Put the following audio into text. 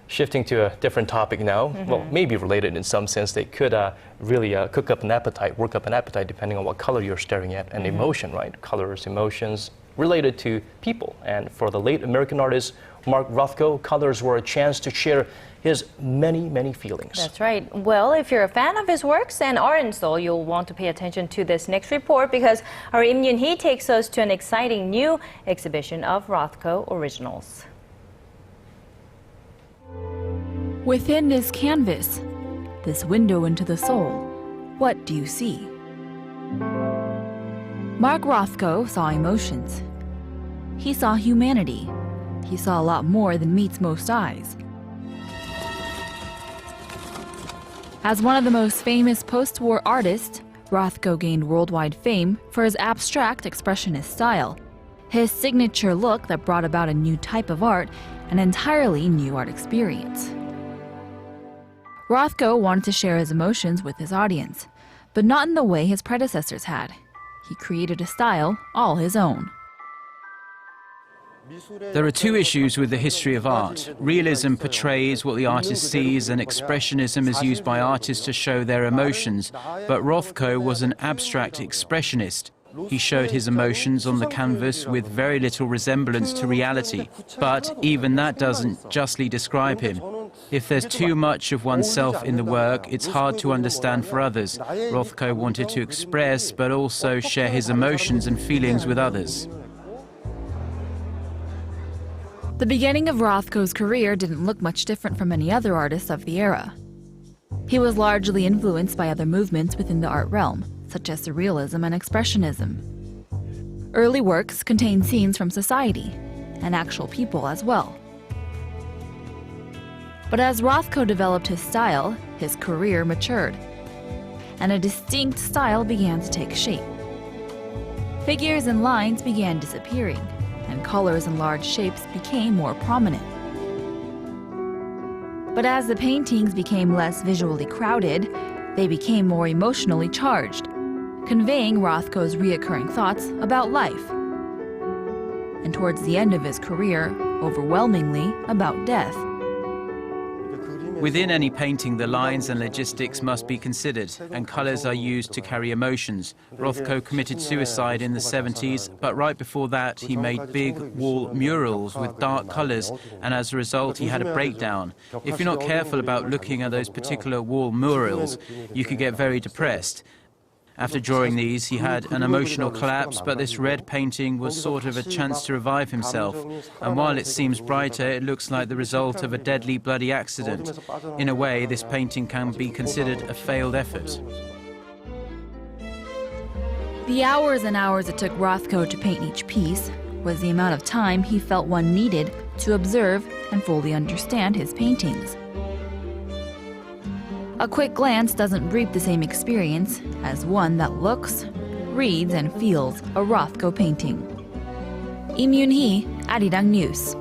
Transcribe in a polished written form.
Shifting to a different topic now, well, maybe related in some sense, they could really cook up an appetite, work up an appetite depending on what color you're staring at, and emotion, right? Colors, emotions related to people. And for the late American artist Mark Rothko, colors were a chance to share his many, many feelings. That's right. Well, if you're a fan of his works and are in Seoul, you'll want to pay attention to this next report because our Yim Yoon takes us to an exciting new exhibition of Rothko originals. Within this canvas, this window into the soul, what do you see? Mark Rothko saw emotions. He saw humanity. He saw a lot more than meets most eyes. As one of the most famous post-war artists, Rothko gained worldwide fame for his abstract expressionist style, his signature look that brought about a new type of art, an entirely new art experience. Rothko wanted to share his emotions with his audience, but not in the way his predecessors had. He created a style all his own. There are two issues with the history of art. Realism portrays what the artist sees, and expressionism is used by artists to show their emotions. But Rothko was an abstract expressionist. He showed his emotions on the canvas with very little resemblance to reality. But even that doesn't justly describe him. If there's too much of oneself in the work, it's hard to understand for others. Rothko wanted to express, but also share his emotions and feelings with others. The beginning of Rothko's career didn't look much different from any other artists of the era. He was largely influenced by other movements within the art realm, such as surrealism and expressionism. Early works contained scenes from society, and actual people as well. But as Rothko developed his style, his career matured, and a distinct style began to take shape. Figures and lines began disappearing, and colors and large shapes became more prominent. But as the paintings became less visually crowded, they became more emotionally charged, conveying Rothko's recurring thoughts about life. And towards the end of his career, overwhelmingly about death. Within any painting, the lines and logistics must be considered, and colors are used to carry emotions. Rothko committed suicide in the 70s, but right before that, he made big wall murals with dark colors, and as a result, he had a breakdown. If you're not careful about looking at those particular wall murals, you could get very depressed. After drawing these, he had an emotional collapse, but this red painting was sort of a chance to revive himself. And while it seems brighter, it looks like the result of a deadly, bloody accident. In a way, this painting can be considered a failed effort. The hours and hours it took Rothko to paint each piece was the amount of time he felt one needed to observe and fully understand his paintings. A quick glance doesn't reap the same experience as one that looks, reads, and feels a Rothko painting. Yim Yoon, Arirang News.